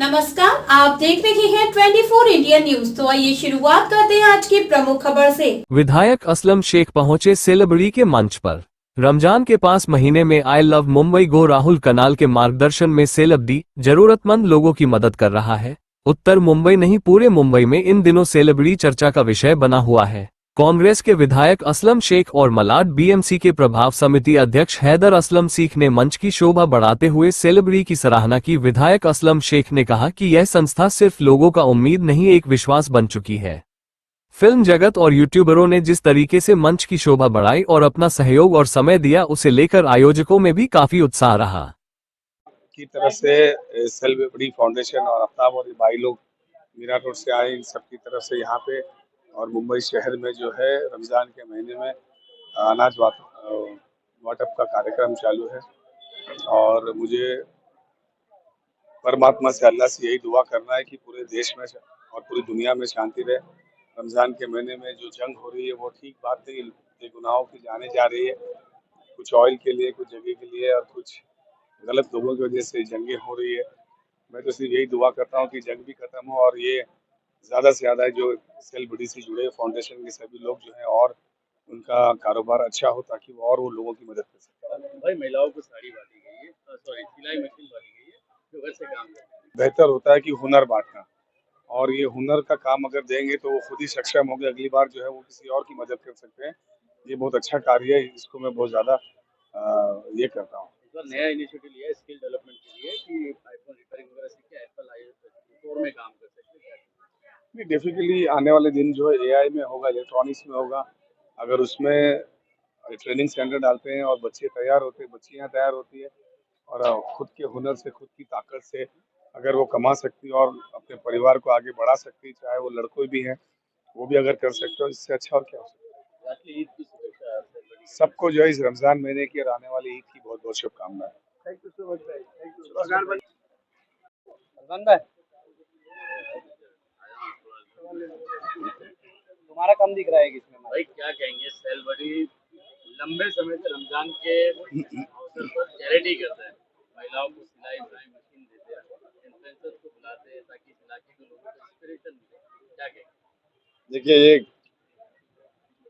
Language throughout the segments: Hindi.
नमस्कार, आप देख रहे हैं 24 इंडिया न्यूज। तो आइए शुरुआत करते हैं आज की प्रमुख खबर से। विधायक असलम शेख पहुंचे सेलिब्रिटी के मंच पर। रमजान के पास महीने में आई लव मुंबई गो राहुल कनाल के मार्गदर्शन में सेलिब्रिटी जरूरतमंद लोगों की मदद कर रहा है। उत्तर मुंबई नहीं, पूरे मुंबई में इन दिनों सेलिब्रिटी चर्चा का विषय बना हुआ है। कांग्रेस के विधायक असलम शेख और मलाड बीएमसी के प्रभाव समिति अध्यक्ष हैदर असलम शेख ने मंच की शोभा बढ़ाते हुए सेलिब्रिटी की सराहना की। विधायक असलम शेख ने कहा कि यह संस्था सिर्फ लोगों का उम्मीद नहीं, एक विश्वास बन चुकी है। फिल्म जगत और यूट्यूबरों ने जिस तरीके से मंच की शोभा बढ़ाई और अपना सहयोग और समय दिया, उसे लेकर आयोजकों में भी काफी उत्साह रहा। की तरफ से सेलिब्रिटी फाउंडेशन और आफ्ताब और भाई लोग मीरा रोड से आए, इन सब की तरफ से यहाँ पे और मुंबई शहर में जो है रमज़ान के महीने में अनाज वाटप का कार्यक्रम चालू है। और मुझे परमात्मा से, अल्लाह से यही दुआ करना है कि पूरे देश में और पूरी दुनिया में शांति रहे। रमज़ान के महीने में जो जंग हो रही है वो ठीक बात नहीं, बेगुनाहों की जाने जा रही है। कुछ ऑयल के लिए, कुछ जगह के लिए और कुछ गलत लोगों की वजह से जंगें हो रही है। मैं तो सिर्फ यही दुआ करता हूँ कि जंग भी खत्म हो और ये ज़्यादा से ज़्यादा जो सेलिब्रिटी से जुड़े फाउंडेशन के सभी लोग जो हैं और उनका कारोबार अच्छा हो, ताकि वो लोगों की मदद कर सकें। भाई, महिलाओं को साड़ी बांटी गई है, सॉरी सिलाई मशीन बांटी गई है जो घर से काम करते हैं। बेहतर होता है कि हुनर बांटना, और ये हुनर का काम अगर देंगे तो वो खुद ही सक्षम होंगे, अगली बार जो है वो किसी और की मदद कर सकते हैं। ये बहुत अच्छा कार्य है, इसको मैं बहुत ज़्यादा ये करता हूँ। इस बार नया इनिशिएटिव लिया है स्किल डेवलपमेंट के लिए कि आईफोन रिपेयरिंग वगैरह सीख के एप्पल स्टोर में काम कर सकते हैं। नहीं, डेफिनेटली आने वाले दिन जो है एआई में होगा, इलेक्ट्रॉनिक्स में होगा। अगर उसमें ट्रेनिंग सेंटर डालते हैं और बच्चे तैयार होते हैं, बच्चियाँ तैयार होती है और खुद के हुनर से, खुद की ताकत से अगर वो कमा सकती है और अपने परिवार को आगे बढ़ा सकती है, चाहे वो लड़कों भी हैं, वो भी अगर कर सकते हो, इससे अच्छा और क्या हो सकता है। ईद की शुभेच्छा सबको जो है इस रमजान महीने की और आने वाली ईद की बहुत बहुत शुभकामनाएं। थैंक यू सो मच भाई, थैंक यू। तुम्हारा कम दिख रहा है इसमें भाई, क्या कहेंगे? सेलिब्रिटी लंबे समय से रमजान के अवसर पर चैरिटी करते हैं, महिलाओं को सिलाई बुनाई मशीन देते हैं, इन्फ्लुएंसर्स को बुलाते हैं ताकि इलाके के लोगों को इंस्पिरेशन मिले। क्या कहेंगे? देखिए, ये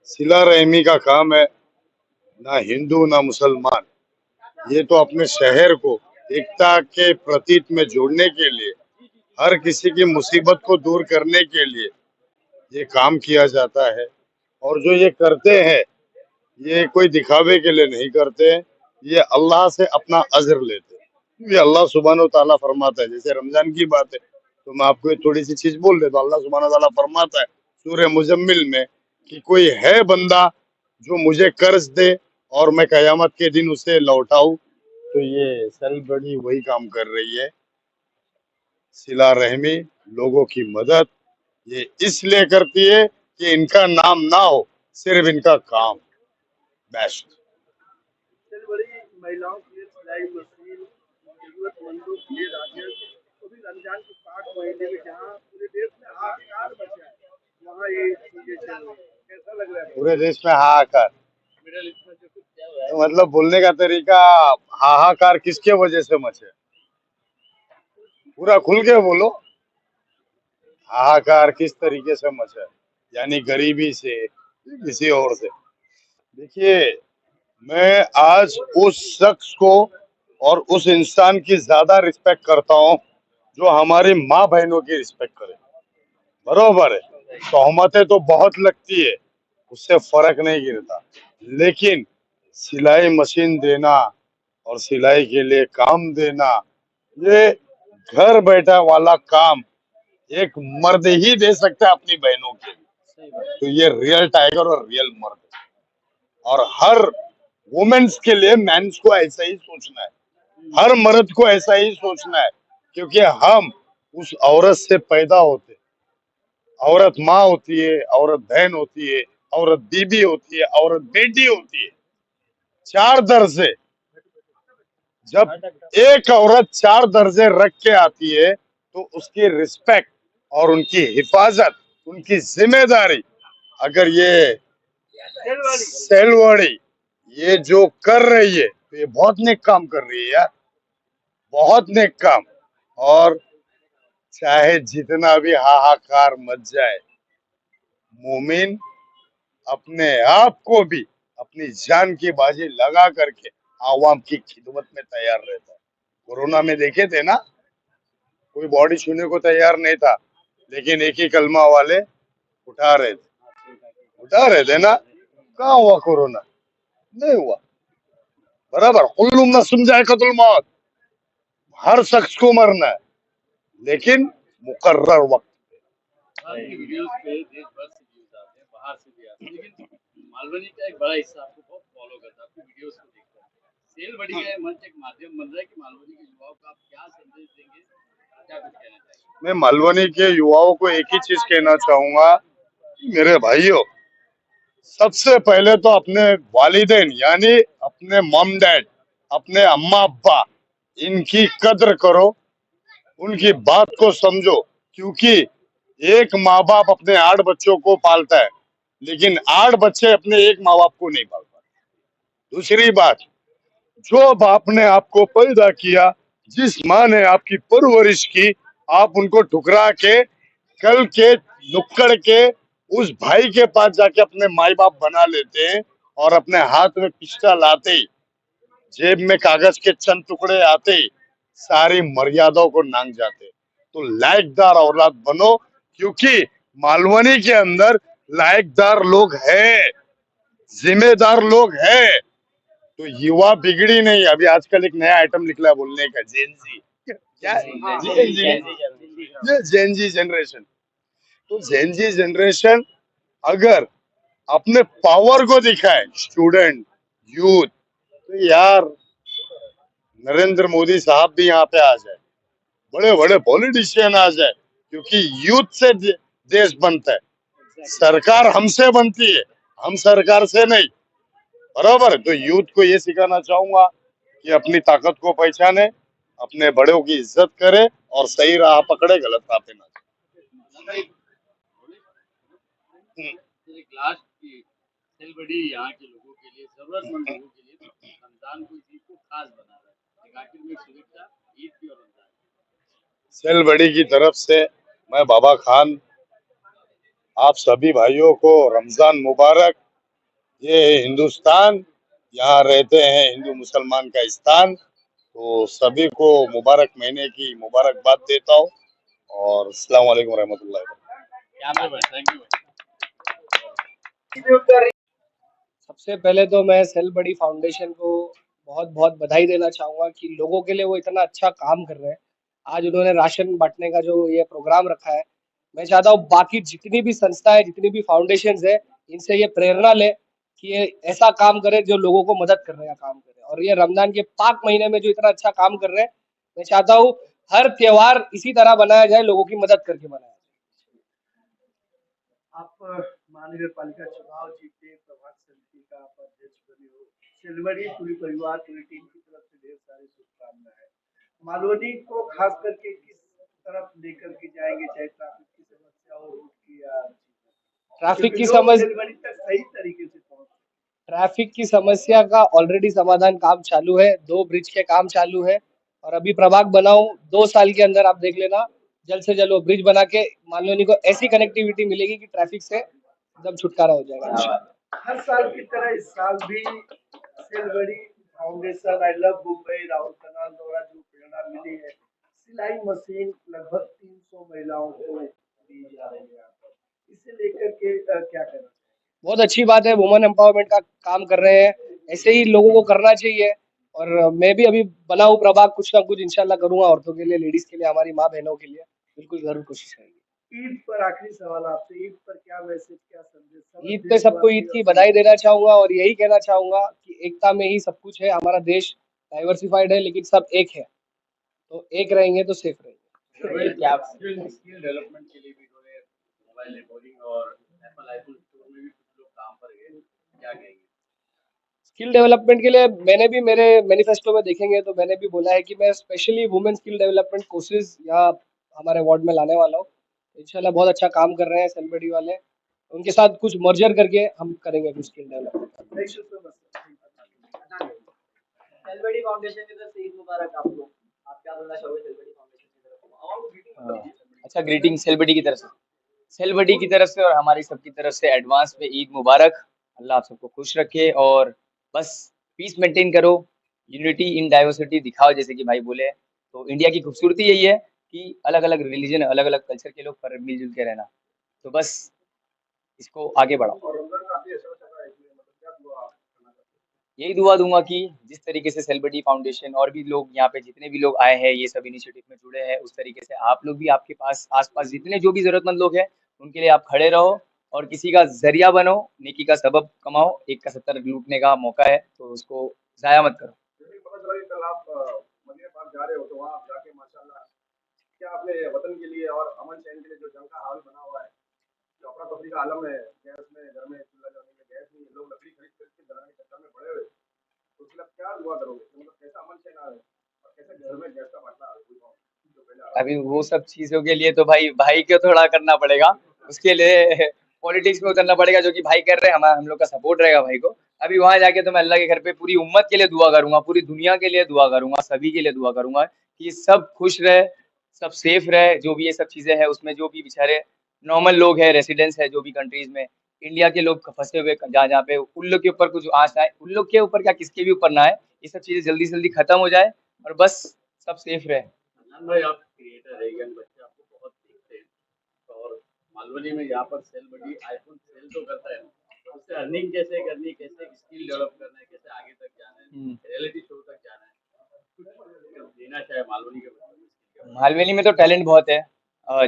सिला रहमी का काम है, ना हिंदू ना मुसलमान। ये तो अपने शहर को एकता के प्रतीक में जोड़ने के लिए, हर किसी की मुसीबत को दूर करने के लिए ये काम किया जाता है। और जो ये करते हैं, ये कोई दिखावे के लिए नहीं करते हैं, ये अल्लाह से अपना अजर लेते हैं। ये अल्लाह सुब्हानो ताला फरमाता है, जैसे रमजान की बात है तो मैं आपको एक थोड़ी सी चीज बोल देता हूँ। अल्लाह सुब्हानो ताला फरमाता है सूरह मुजम्मिल में कि कोई है बंदा जो मुझे कर्ज दे और मैं कयामत के दिन उसे लौटाऊं, तो ये सेलिब्रिटी वही काम कर रही है। सिला रहमी, लोगों की मदद ये इसलिए करती है कि इनका नाम ना हो, सिर्फ इनका काम। बेस्ट। महिलाओं के लिए सिलाई मशीन, जरूरतमंदों के लिए राशन, तो भी रमजान के 5 महीने में जहाँ पूरे देश में हाहाकार मचा है, वहाँ ये चीजें चल रही है। कैसा लग रहा है? पूरे देश में हाहाकार, मिडिल ईस्ट में जो कुछ क्या हुआ है? तो मतलब बोलने का तरीका, हाहाकार किसके वजह से मचे? पूरा खुल के बोलो, हाहाकार किस तरीके से मचा है? यानी गरीबी से, किसी और से? देखिए, मैं आज उस शख्स को और उस इंसान की ज्यादा रिस्पेक्ट करता हूँ जो हमारी माँ बहनों की रिस्पेक्ट करे। बरोबर है, तोहमतें तो बहुत लगती है, उससे फर्क नहीं गिरता, लेकिन सिलाई मशीन देना और सिलाई के लिए काम देना, ये घर बैठा वाला काम एक मर्द ही दे सकता है अपनी बहनों के लिए। तो ये रियल टाइगर और रियल मर्द है। और हर वुमेन्स के लिए मेंस को ऐसा ही सोचना है, हर मर्द को ऐसा ही सोचना है, क्योंकि हम उस औरत से पैदा होते। औरत माँ होती है, औरत बहन होती है, औरत बीबी होती है, औरत बेटी होती है। 4 दर्जे, जब एक औरत 4 दर्जे रख के आती है तो उसकी रिस्पेक्ट और उनकी हिफाजत, उनकी जिम्मेदारी, अगर ये सेलवाड़ी ये जो कर रही है तो ये बहुत नेक काम कर रही है यार, बहुत नेक काम। और चाहे जितना भी हाहाकार मच जाए, मोमिन अपने आप को भी अपनी जान की बाजी लगा करके आवाम की खिदमत में तैयार रहता है। कोरोना में देखे थे ना, कोई बॉडी छूने को तैयार नहीं था, लेकिन एक ही कलमा वाले उठा रहे थे ना। कहाँ हुआ कोरोना? नहीं हुआ। बराबर, कुल्लुम नफ्सुम जायकातुल मौत, हर शख्स को मरना है, लेकिन मुकर्रर वक्त। आपकी वीडियोस पे देश भर से व्यूज आते हैं, बाहर से भी आते हैं, लेकिन मालवनी का एक बड़ा हिस्सा आपको बहुत फॉलो करता है, आपकी वीडियोस को देखता है। सेल बड़ी का ये मंच एक माध्यम बन रहा है कि मालवनी के युवाओं को आप क्या संदेश देंगे, क्या कुछ कहना चाहेंगे? मैं मालवनी के युवाओं को एक ही चीज कहना चाहूंगा, मेरे भाइयों, सबसे पहले तो अपने वालिदैन यानी अपने मॉम डैड, अपने अम्मा अब्बा, इनकी कद्र करो, उनकी बात को समझो, क्योंकि एक माँ बाप अपने 8 बच्चों को पालता है, लेकिन 8 बच्चे अपने एक माँ बाप को नहीं पाल पाते। दूसरी बात, जो बाप ने आपको पैदा किया, जिस माँ ने आपकी परवरिश की, आप उनको ठुकरा के कल के नुक्कड़ के उस भाई के पास जाके अपने माई बाप बना लेते हैं, और अपने हाथ में पिस्टल आते ही, जेब में कागज के चंद टुकड़े आते ही सारी मर्यादाओं को नांग जाते हैं। तो लायकदार औलाद बनो, क्योंकि मालवनी के अंदर लायकदार लोग हैं, जिम्मेदार लोग हैं। तो युवा बिगड़ी नहीं। अभी आजकल एक नया आइटम निकला है बोलने का, जेनजी। क्या? Gen Z generation. तो जेनजी जनरेशन अगर अपने पावर को दिखाए, स्टूडेंट, यूथ, तो यार नरेंद्र मोदी साहब भी यहाँ पे आ जाए, बड़े बड़े पॉलिटिशियन आ जाए, क्योंकि यूथ से देश बनता है। सरकार हमसे बनती है, हम सरकार से नहीं। बराबर। तो यूथ को ये सिखाना चाहूंगा कि अपनी ताकत को पहचाने, अपने बड़ों की इज्जत करे, और सही राह पकड़े, गलत राह पे ना जाए। तो एक लास्ट की सेल बड़ी यहाँ के लोगों के लिए, जरूरतमंद लोगों के लिए रमजान को इस चीज को खास बना रहा है। एक आखिर में शुभेच्छा ईद की और रमजान की। सेल बड़ी की तरफ से मैं बाबा खान आप सभी भाइयों को रमजान मुबारक। ये हिंदुस्तान, यहाँ रहते हैं हिंदू मुसलमान का स्थान, तो सभी को मुबारक महीने की मुबारकबाद देता हूँ, और अस्सलाम वालेकुम रहमतुल्लाहि व बरकातहू। Thank you. सबसे पहले तो मैं सेल बड़ी फाउंडेशन को बहुत बहुत बधाई देना चाहूँगा कि लोगों के लिए वो इतना अच्छा काम कर रहे हैं। आज उन्होंने राशन बांटने का जो ये प्रोग्राम रखा है, मैं चाहता हूँ बाकी जितनी भी संस्थाएं, जितनी भी फाउंडेशंस है, इनसे ये प्रेरणा ले कि ये ऐसा काम करे जो लोगों को मदद करने का काम करे। और ये रमजान के पाक महीने में जो इतना अच्छा काम कर रहे हैं, मैं चाहता हूँ हर त्योहार इसी तरह बनाया जाए, लोगों की मदद करके बनाया जाए। आप महानगर पालिका चुनाव जीते, प्रभाग समिति का आप अध्यक्ष बने हो, सिलवड़ी पूरी परिवार पूरी टीम की तरफ से ढेर सारी शुभकामनाएं। मालवनी को खास करके किस तरफ लेकर के जाएंगे, चाहे ट्रैफिक की समस्या हो, रोड की या ट्रैफिक की लोग समस्या सिलवड़ी तक सही तरीके से पहुंचे? ट्रैफिक की समस्या का ऑलरेडी समाधान काम चालू है, 2 ब्रिज के काम चालू है, और अभी प्रभाग बनाऊं 2 साल के अंदर आप देख लेना, जल्द से जल्द वो ब्रिज बना के मालवनी को ऐसी कनेक्टिविटी मिलेगी कि ट्रैफिक से एकदम छुटकारा हो जाएगा इंशाल्लाह। हर साल की तरह इस साल भी Silvadi foundation, I love Mumbai, Rahul Kanal द्वारा जो प्रेरणा मिली है, सिलाई मशीन लगभग 300 महिलाओं को दी जा रही है। इसे लेकर के क्या कहना? बहुत अच्छी बात है, वुमेन एम्पावरमेंट का काम कर रहे हैं, ऐसे ही लोगों को करना चाहिए। और मैं भी अभी बना हूँ प्रभाग, कुछ ना कुछ इंशाल्लाह करूंगा औरतों के लिए, लेडीज के लिए, हमारी माँ बहनों के लिए बिल्कुल जरूर कोशिश करेंगे। ईद पर आखिरी सवाल आपसे, ईद पर क्या मैसेज, क्या संदेश? ईद पे सबको ईद की बधाई देना चाहूंगा, और यही कहना चाहूंगा कि एकता में ही सब कुछ है। हमारा देश डाइवर्सिफाइड है, लेकिन सब एक है, तो एक रहेंगे तो सेफ रहेंगे। स्किल डेवलपमेंट के लिए भी थोड़े मोबाइल रिकॉर्डिंग और एप्पल आईफोन स्टोर में भी कुछ लोग काम पर गए, क्या कहेंगे? स्किल डेवलपमेंट के लिए मैंने भी, मेरे मैनिफेस्टो में देखेंगे तो मैंने भी बोला है कि मैं specially women skill development courses यहाँ हमारे वार्ड में लाने वाला हूँ। इंशाल्लाह बहुत अच्छा काम कर रहे हैं सेलिब्रिटी वाले, उनके साथ कुछ मर्जर करके हम करेंगे कुछ स्किल डेवलपमेंट। सेलिब्रिटी फाउंडेशन की तरफ से ईद मुबारक आपको। आप क्या बोलना चाहोगे सेलिब्रिटी फाउंडेशन की तरफ? अच्छा, ग्रीटिंग सेलिब्रिटी की तरफ से, सेलिब्रिटी की तरफ से और हमारी सबकी तरफ से एडवांस में ईद मुबारक। अल्लाह आप सबको खुश रखे और बस पीस मेंटेन करो, यूनिटी इन डाइवर्सिटी दिखाओ, जैसे कि भाई बोले। तो इंडिया की खूबसूरती यही है कि अलग अलग रिलीजन, अलग अलग कल्चर के लोग पर मिलजुल के रहना। तो बस इसको आगे बढ़ाओ। यही दुआ दूंगा कि जिस तरीके से सेलिब्रिटी फाउंडेशन और भी लोग यहाँ पे जितने भी लोग आए हैं ये सब इनिशिएटिव में जुड़े हैं, उस तरीके से आप लोग भी आपके पास आसपास जितने जो भी जरूरतमंद लोग हैं उनके लिए आप खड़े रहो और किसी का जरिया बनो, नेकी का सबब कमाओ। एक का 70 लूटने का मौका है तो उसको जाया मत करो। पता चला कि कल आप मदीना पाक जा रहे हो, तो वहाँ आप जाके माशाल्लाह क्या अपने वतन के लिए और अमन चैन के लिए जो जंग का हाल बना हुआ है, जो अपना तफरी का आलम है, गैस में घर में चूल्हा जलाने के लिए गैस नहीं है, लोग लकड़ी खरीद खरीद के जलाने के चक्कर में पड़े हुए, तो उसके लिए आप क्या दुआ करोगे? तो मतलब कैसा अमन चैन आए और कैसे घर में गैस का बाटला जो पहले आ रहा अभी वो सब चीजों के लिए तो भाई भाई को थोड़ा करना पड़ेगा, उसके लिए पॉलिटिक्स में उतरना पड़ेगा, जो कि भाई कर रहे हैं। हम लोग का सपोर्ट रहेगा भाई को। अभी वहां जाके तो मैं अल्लाह के घर पे पूरी उम्मत के लिए दुआ करूंगा, पूरी दुनिया के लिए दुआ करूंगा, सभी के लिए दुआ करूंगा कि सब खुश रहे, सब सेफ रहे। जो भी ये सब चीजें हैं उसमें जो भी बेचारे नॉर्मल लोग हैं, रेसिडेंट्स है जो भी कंट्रीज में, इंडिया के लोग फंसे हुए जहाँ जहाँ पे, उन लोग के ऊपर कुछ आँच आए, उन लोग के ऊपर क्या किसके भी ऊपर ना आए, ये सब चीजें जल्दी से जल्दी खत्म हो जाए और बस सब सेफ रहे। अदनान भाई, आप क्रिएटर है, यंग बच्चे आपको बहुत देखते हैं और मालवनी में यहाँ पर सेलिब्रिटी आईफोन सेल तो करता है, तो उससे अर्निंग कैसे करनी है, कैसे स्किल डेवलप करना है, कैसे आगे तक जाना है, रियलिटी शो तक जाना है, कुछ देना चाहे मालवनी के बच्चों को। मालवेली में तो टैलेंट बहुत है।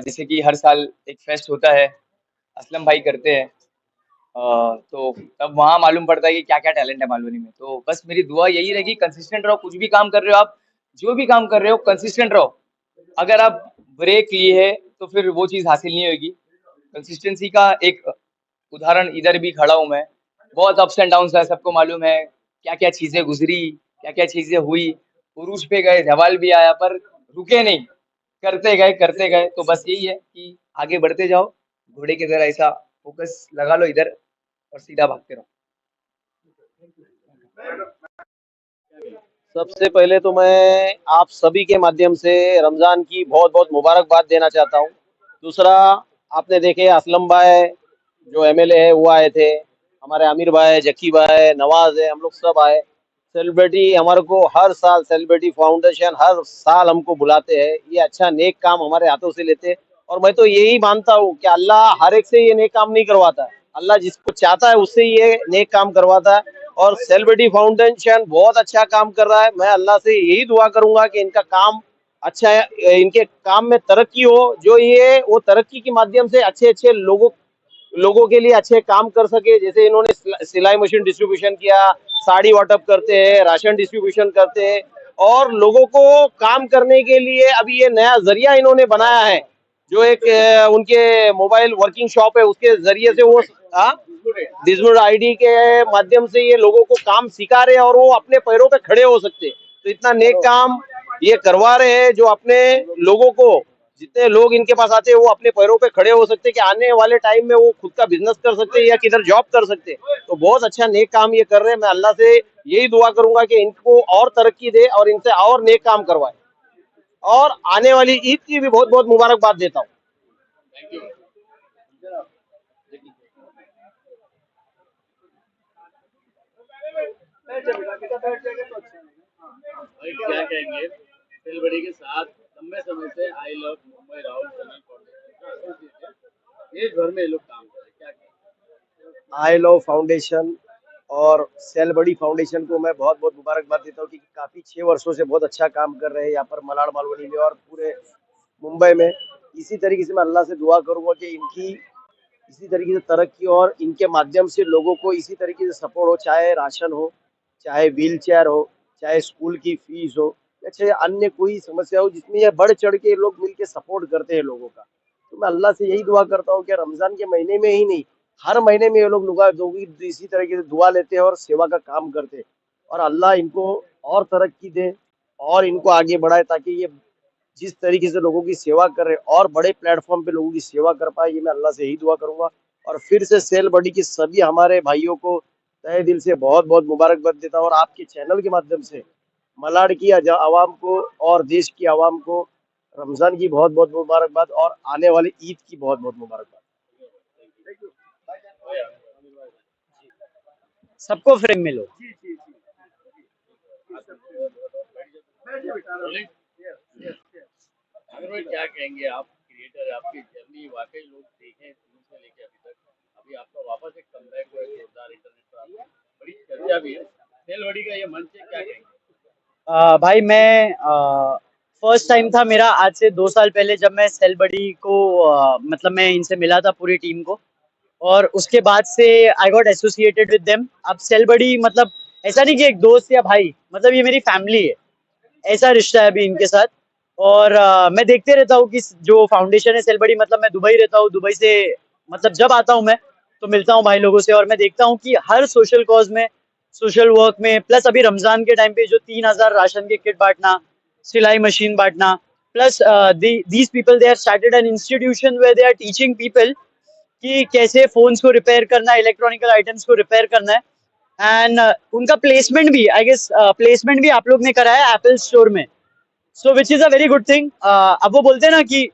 जैसे कि हर साल एक फेस्ट होता है, असलम भाई करते हैं। तो तब वहाँ मालूम पड़ता है कि क्या क्या टैलेंट है मालवनी में। तो बस मेरी दुआ यही रहेगी, कंसिस्टेंट रहो, कुछ भी काम कर रहे हो आप, जो भी काम कर रहे हो कंसिस्टेंट रहो। अगर आप ब्रेक लिए है तो फिर वो चीज़ हासिल नहीं होगी। कंसिस्टेंसी का एक उदाहरण इधर भी खड़ा हूँ मैं। बहुत अप्स एंड डाउन्स है, सबको मालूम है क्या क्या चीज़ें गुजरी, क्या क्या चीज़ें हुई। उरूज पे गए, जवाल भी आया, पर रुके नहीं, करते गए करते गए। तो बस यही है कि आगे बढ़ते जाओ, घोड़े की तरह ऐसा फोकस लगा लो इधर और सीधा भागते रहो। सबसे पहले तो मैं आप सभी के माध्यम से रमज़ान की बहुत बहुत मुबारकबाद देना चाहता हूँ। दूसरा, आपने देखे असलम भाई जो एमएलए है वो आए थे, हमारे आमिर भाई, जक्की भाई, नवाज है, हम लोग सब आए। सेलिब्रिटी हमारे को हर साल, सेलिब्रिटी फाउंडेशन हर साल हमको बुलाते हैं, ये अच्छा नेक काम हमारे हाथों से लेते हैं। और मैं तो यही मानता हूँ कि अल्लाह हर एक से ये नेक काम नहीं करवाता है, अल्लाह जिसको चाहता है उससे ये नेक काम करवाता है। और सेलिब्रिटी फाउंडेशन बहुत अच्छा काम कर रहा है। मैं अल्लाह से यही दुआ करूंगा कि इनका काम अच्छा है, इनके काम में तरक्की हो, जो ये वो तरक्की के माध्यम से अच्छे अच्छे लोगों के लिए अच्छे काम कर सके। जैसे इन्होंने सिलाई मशीन डिस्ट्रीब्यूशन किया, साड़ी वाटअप करते हैं, राशन डिस्ट्रीब्यूशन करते हैं, और लोगों को काम करने के लिए अभी ये नया जरिया इन्होंने बनाया है, जो एक उनके मोबाइल वर्किंग शॉप है, उसके जरिए से वो डिजिटल आईडी के माध्यम से ये लोगों को काम सिखा रहे हैं और वो अपने पैरों पे खड़े हो सकते हैं। तो इतना नेक काम ये करवा रहे हैं, जो अपने लोगों को, जितने लोग इनके पास आते हैं वो अपने पैरों पे खड़े हो सकते हैं कि आने वाले टाइम में वो खुद का बिजनेस कर सकते हैं या किधर जॉब कर सकते हैं। तो बहुत अच्छा नेक काम ये कर रहे हैं। मैं अल्लाह से यही दुआ करूंगा कि इनको और तरक्की दे और इनसे और नेक काम करवाए, और आने वाली ईद की भी बहुत बहुत मुबारकबाद देता हूँ। Thank you. भाई क्या कहेंगे, सेलिब्रिटी के साथ लंबे समय से आई लव मुंबई राहुल कनल फाउंडेशन का एसोसिएट है, देश भर में ये लोग काम कर रहे हैं, क्या कहेंगे? आई लव फाउंडेशन और सेलिब्रिटी फाउंडेशन को मैं बहुत बहुत मुबारकबाद देता हूँ, क्योंकि काफ़ी 6 वर्षों से बहुत अच्छा काम कर रहे हैं यहाँ पर मलाड मालवनी में और पूरे मुंबई में। इसी तरीके से मैं अल्लाह से दुआ करूँगा कि इनकी इसी तरीके से तरक्की और इनके माध्यम से लोगों को इसी तरीके से सपोर्ट हो, चाहे राशन हो, चाहे व्हील चेयर हो, चाहे स्कूल की फीस हो, या चाहे अन्य कोई समस्या हो, जिसमें ये बढ़ चढ़ के लोग मिलके सपोर्ट करते हैं लोगों का। तो मैं अल्लाह से यही दुआ करता हूँ कि रमज़ान के महीने में ही नहीं, हर महीने में ये लोग इसी तरीके से दुआ लेते हैं और सेवा का काम करते हैं, और अल्लाह इनको और तरक्की दे और इनको आगे बढ़ाए, ताकि ये जिस तरीके से लोगों की सेवा कर रहे और बड़े प्लेटफॉर्म पे लोगों की सेवा कर पाए, ये मैं अल्लाह से यही दुआ करूंगा। और फिर से सेल बॉडी की सभी हमारे भाइयों को तहे दिल से बहुत बहुत मुबारकबाद देता हूँ, और आपके चैनल के माध्यम से मलाड की आवाम को और देश की आवाम को रमजान की बहुत बहुत मुबारकबाद और आने वाली ईद की बहुत बहुत मुबारकबाद। सबको फ्रेम में लो। जी जी जी बैठिए बेटा बोलिए। यस यस यस आमिर भाई क्या कहेंगे, आप क्रिएटर है, आपकी जर्नी वाकई लोग देखें शुरू से लेके अभी तक, अभी आपका वापस एक कमबैक हुआ है जोरदार इंटरनेट पर, आपकी बड़ी चर्चा भी है, सेलबड़ी का ये मंच है, क्या कहेंगे? भाई मैं फर्स्ट टाइम था मेरा आज से 2 साल पहले जब मैं सेल बडी को मतलब मैं इनसे मिला था पूरी टीम को, और उसके बाद से I got associated with them. अब सेल बडी मतलब ऐसा नहीं कि एक दोस्त या भाई, मतलब ये मेरी फैमिली है, ऐसा रिश्ता है अभी इनके साथ। और मैं देखते रहता हूँ कि जो फाउंडेशन है सेल बडी, मतलब मैं दुबई रहता हूँ, दुबई से मतलब जब आता हूँ मैं तो मिलता हूँ भाई लोगों से, और मैं देखता हूँ कि हर सोशल कॉज में, सोशल वर्क में, प्लस अभी रमजान के टाइम पे जो 3,000 राशन के किट बांटना, सिलाई मशीन बांटना, plus these people they have started an institution where they are teaching people कि कैसे फोन्स को रिपेयर करना है, इलेक्ट्रॉनिकल आइटम्स को रिपेयर करना है। एंड उनका प्लेसमेंट भी आई गेस प्लेसमेंट भी आप लोग ने करा है एप्पल स्टोर में, so which is a very good thing. अब वो बोलते हैं ना कि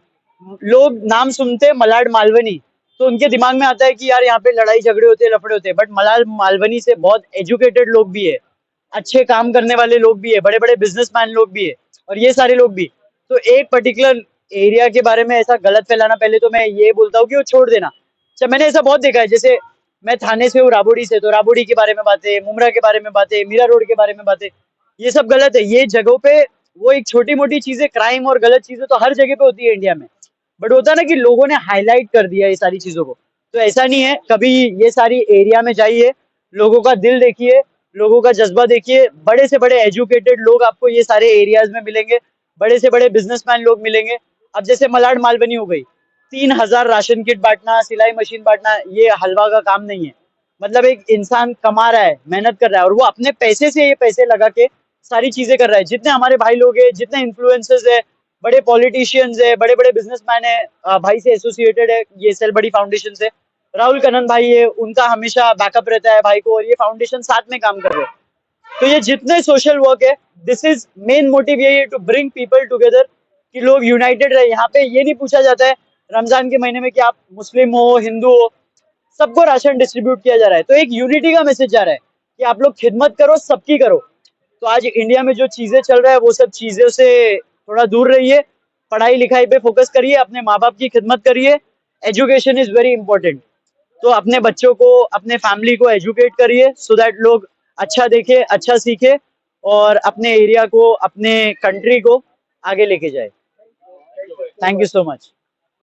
लोग नाम सुनते हैं मलाड मालवनी तो उनके दिमाग में आता है कि यार यहाँ पे लड़ाई झगड़े होते हैं, लफड़े होते हैं, बट मलाड मालवनी से बहुत एजुकेटेड लोग भी है, अच्छे काम करने वाले लोग भी है, बड़े बड़े बिजनेसमैन लोग भी है, और ये सारे लोग भी। तो एक पर्टिकुलर एरिया के बारे में ऐसा गलत फैलाना, पहले तो मैं ये बोलता हूँ कि वो छोड़ देना। अच्छा, मैंने ऐसा बहुत देखा है, जैसे मैं थाने से हूँ, राबोडी से, तो राबोडी के बारे में बातें, मुमरा के बारे में बातें, मीरा रोड के बारे में बातें, ये सब गलत है। ये जगहों पे वो एक छोटी मोटी चीजें, क्राइम और गलत चीजें तो हर जगह पे होती है इंडिया में, बट होता है ना कि लोगों ने हाईलाइट कर दिया ये सारी चीजों को। तो ऐसा नहीं है, कभी ये सारी एरिया में जाइए, लोगों का दिल देखिए, लोगों का जज्बा देखिए, बड़े से बड़े एजुकेटेड लोग आपको ये सारे एरियाज में मिलेंगे, बड़े से बड़े बिजनेसमैन लोग मिलेंगे। अब जैसे मलाड मालवनी हो गई, 3,000 राशन किट बांटना, सिलाई मशीन बांटना, ये हलवा का काम नहीं है। मतलब एक इंसान कमा रहा है, मेहनत कर रहा है, और वो अपने पैसे से ये पैसे लगा के सारी चीजें कर रहा है। जितने हमारे भाई लोग हैं, जितने इन्फ्लुएंसर्स है, बड़े पॉलिटिशियंस है, बड़े बड़े बिजनेसमैन है, भाई से एसोसिएटेड है ये सेल बडी फाउंडेशन से। राहुल कनन भाई है, उनका हमेशा बैकअप रहता है भाई को, और ये फाउंडेशन साथ में काम कर रहे हैं। तो ये जितने सोशल वर्क है, दिस इज मेन मोटिव, यही है टू ब्रिंग पीपल टुगेदर, कि लोग यूनाइटेड रहे। यहाँ पे ये नहीं पूछा जाता है रमजान के महीने में कि आप मुस्लिम हो, हिंदू हो, सबको राशन डिस्ट्रीब्यूट किया जा रहा है। तो एक यूनिटी का मैसेज जा रहा है कि आप लोग खिदमत करो, सबकी करो। तो आज इंडिया में जो चीजें चल रहा है वो सब चीजों से थोड़ा दूर रहिए, पढ़ाई लिखाई पे फोकस करिए, अपने माँ बाप की खिदमत करिए। Education is very important. तो अपने बच्चों को, अपने फैमिली को एजुकेट करिए, सो दैट लोग अच्छा देखे, अच्छा सीखे, और अपने एरिया को, अपने कंट्री को आगे लेके जाए। Thank you so much.